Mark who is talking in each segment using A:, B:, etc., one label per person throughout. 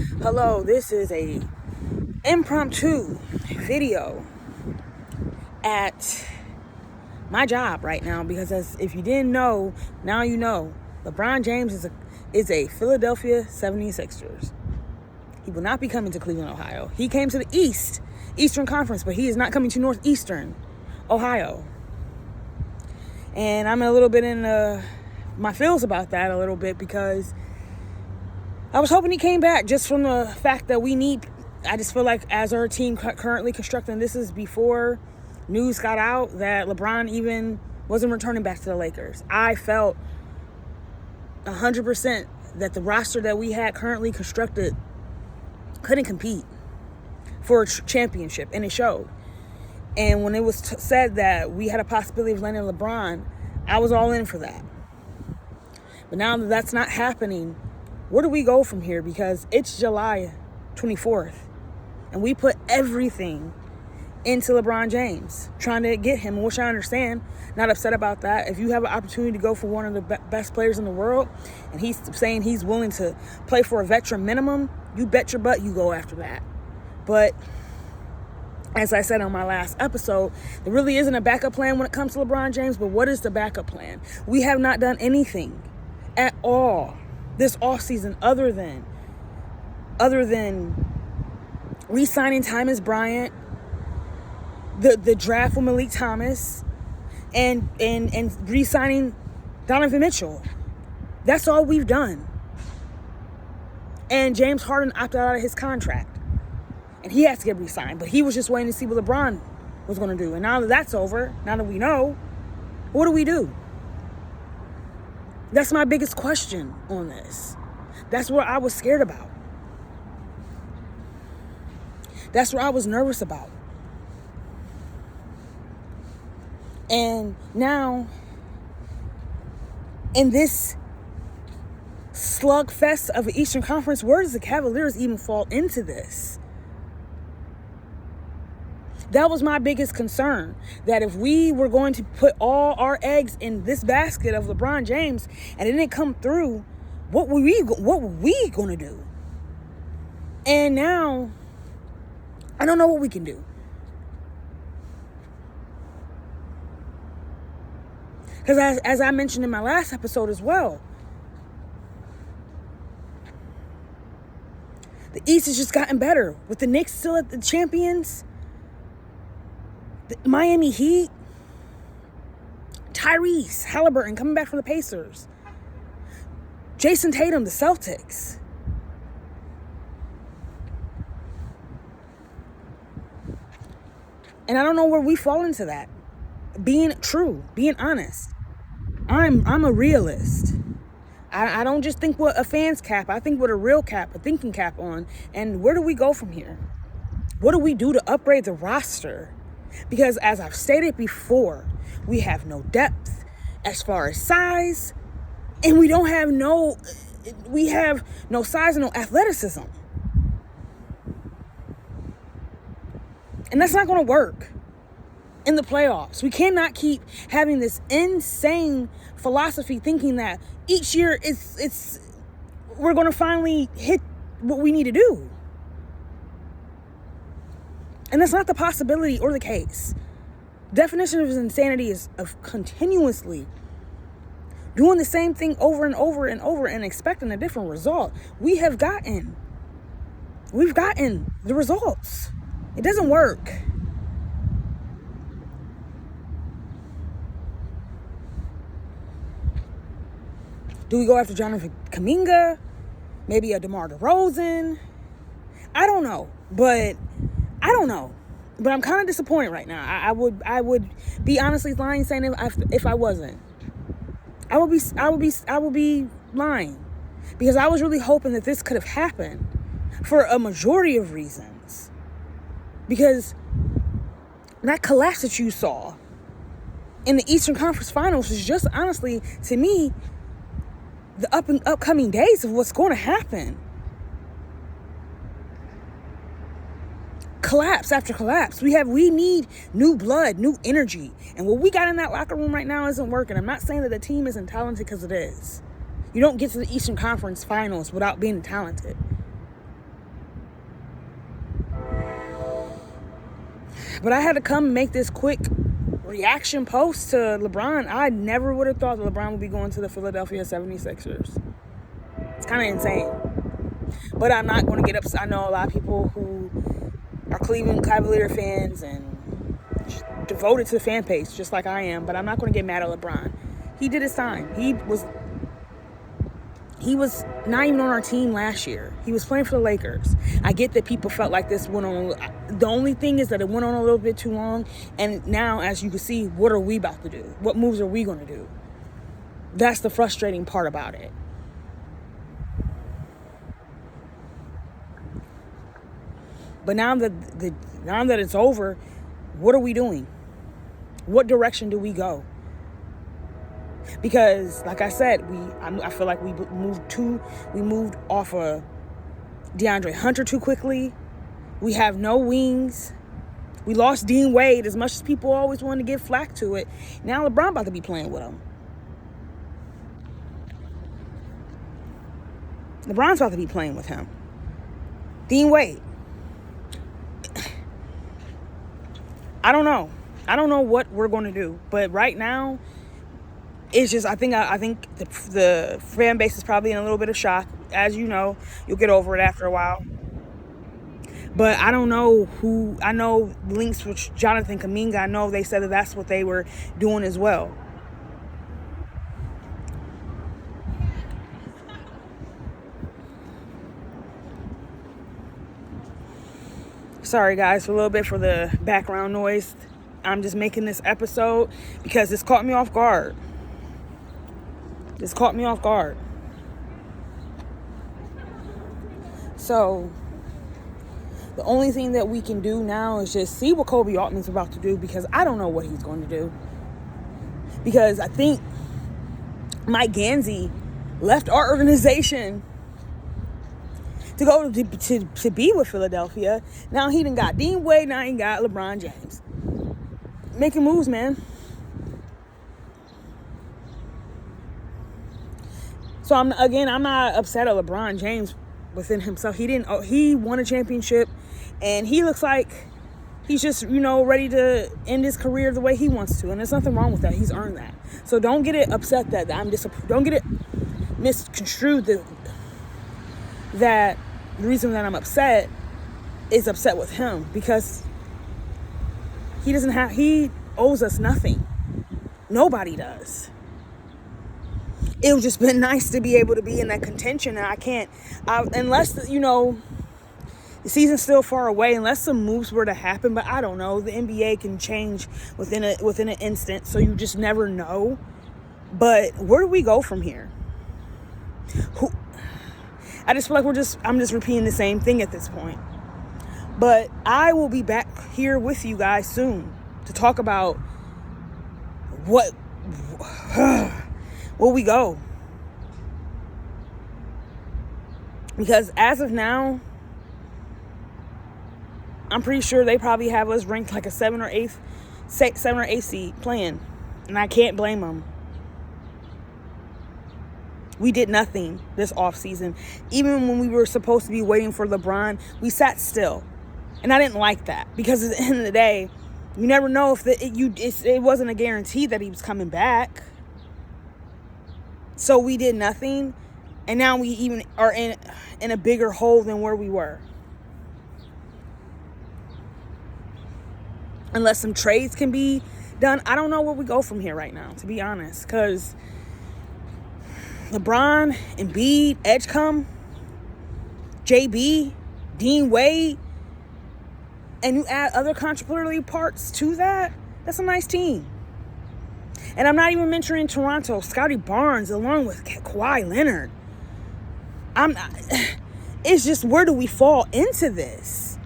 A: Hello, this is a impromptu video at my job right now because if you didn't know, now you know. LeBron James is a Philadelphia 76ers. He will not be coming to Cleveland, Ohio. He came to the Eastern Conference, but he is not coming to Northeastern Ohio. And I'm a little bit in my feels about that a little bit because I was hoping he came back just from the fact that I just feel like as our team currently constructing, this is before news got out that LeBron even wasn't returning back to the Lakers. I felt 100% that the roster that we had currently constructed couldn't compete for a championship, and it showed. And when it was said that we had a possibility of landing LeBron, I was all in for that. But now that that's not happening, where do we go from here? Because it's July 24th, and we put everything into LeBron James, trying to get him, which I understand, not upset about that. If you have an opportunity to go for one of the best players in the world, and he's saying he's willing to play for a veteran minimum, you bet your butt you go after that. But as I said on my last episode, there really isn't a backup plan when it comes to LeBron James, but what is the backup plan? We have not done anything at all this offseason other than re-signing Tymus Bryant, the draft with Malik Thomas, and re-signing Donovan Mitchell. That's all we've done. And James Harden opted out of his contract, and he has to get re-signed. But he was just waiting to see what LeBron was going to do. And now that that's over, now that we know, what do we do? That's my biggest question on this. That's what I was scared about. That's what I was nervous about. And now, in this slugfest of the Eastern Conference, where does the Cavaliers even fall into this? That was my biggest concern, that if we were going to put all our eggs in this basket of LeBron James and it didn't come through, what were we going to do? And now, I don't know what we can do. Because as I mentioned in my last episode as well, the East has just gotten better. With the Knicks still at the champions, the Miami Heat, Tyrese Halliburton coming back from the Pacers, Jason Tatum, the Celtics. And I don't know where we fall into that. Being true, being honest. I'm a realist. I don't just think with a fan's cap. I think with a real cap, a thinking cap on. And where do we go from here? What do we do to upgrade the roster? Because as I've stated before, we have no depth as far as size, and we have no size and no athleticism. And that's not going to work in the playoffs. We cannot keep having this insane philosophy thinking that each year we're going to finally hit what we need to do. And that's not the possibility or the case. Definition of insanity is of continuously doing the same thing over and over and over and expecting a different result. We've gotten the results. It doesn't work. Do we go after Jonathan Kuminga? Maybe a DeMar DeRozan? I don't know. But I'm kind of disappointed right now. I would be honestly lying saying if I wasn't. I would be lying, because I was really hoping that this could have happened for a majority of reasons. Because that collapse that you saw in the Eastern Conference Finals is just honestly, to me, the upcoming days of what's going to happen. Collapse after collapse. We need new blood, new energy. And what we got in that locker room right now isn't working. I'm not saying that the team isn't talented, because it is. You don't get to the Eastern Conference Finals without being talented. But I had to come make this quick reaction post to LeBron. I never would have thought that LeBron would be going to the Philadelphia 76ers. It's kind of insane. But I'm not going to get upset. I know a lot of people who are Cleveland Cavalier fans and devoted to the fan page, just like I am. But I'm not going to get mad at LeBron. He did his time. He was not even on our team last year. He was playing for the Lakers. I get that people felt like this went on. The only thing is that it went on a little bit too long. And now, as you can see, what are we about to do? What moves are we going to do? That's the frustrating part about it. But now that it's over, what are we doing? What direction do we go? Because, like I said, I feel like we moved off of DeAndre Hunter too quickly. We have no wings. We lost Dean Wade, as much as people always wanted to give flack to it. Now LeBron about to be playing with him. LeBron's about to be playing with him. Dean Wade. I don't know. I don't know what we're going to do. But right now, it's just, I think the fan base is probably in a little bit of shock. As you know, you'll get over it after a while. But I don't know who. I know links with Jonathan Kuminga. I know they said that that's what they were doing as well. Sorry, guys, for a little bit for the background noise. I'm just making this episode because this caught me off guard. So the only thing that we can do now is just see what Kobe Altman's about to do, because I don't know what he's going to do. Because I think Mike Gansey left our organization to go to be with Philadelphia. Now he done got Dean Wade, now he got LeBron James. Making moves, man. So I'm not upset at LeBron James within himself. He won a championship, and he looks like he's just, ready to end his career the way he wants to. And there's nothing wrong with that. He's earned that. So don't get it upset that don't get it misconstrued that the reason that I'm upset is upset with him, because he owes us nothing. Nobody does. It would just been nice to be able to be in that contention, and unless, the season's still far away, unless some moves were to happen, but I don't know. The NBA can change within an instant, so you just never know. But where do we go from here? I just feel like I'm just repeating the same thing at this point. But I will be back here with you guys soon to talk about where we go. Because as of now, I'm pretty sure they probably have us ranked like a 7 or 8 seed playing. And I can't blame them. We did nothing this offseason. Even when we were supposed to be waiting for LeBron, we sat still. And I didn't like that, because at the end of the day, you never know if it wasn't a guarantee that he was coming back. So we did nothing, and now we even are in a bigger hole than where we were. Unless some trades can be done, I don't know where we go from here right now, to be honest, because LeBron, Embiid, Edgecombe, JB, Dean Wade, and you add other contributory parts to that, that's a nice team. And I'm not even mentioning Toronto, Scotty Barnes, along with Kawhi Leonard. It's just, where do we fall into this?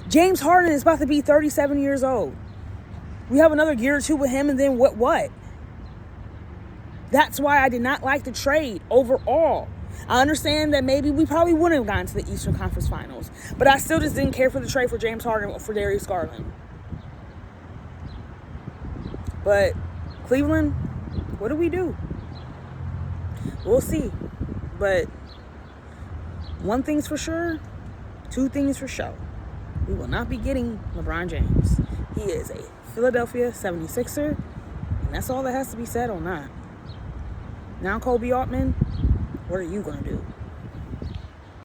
A: James Harden is about to be 37 years old. We have another year or two with him, and then what? That's why I did not like the trade overall. I understand that maybe we probably wouldn't have gotten to the Eastern Conference Finals, but I still just didn't care for the trade for James Harden or for Darius Garland. But Cleveland, what do we do? We'll see. But one thing's for sure, two things for sure. we will not be getting LeBron James. He is a Philadelphia 76er, and that's all that has to be said on that. Now, Kobe Altman, what are you going to do?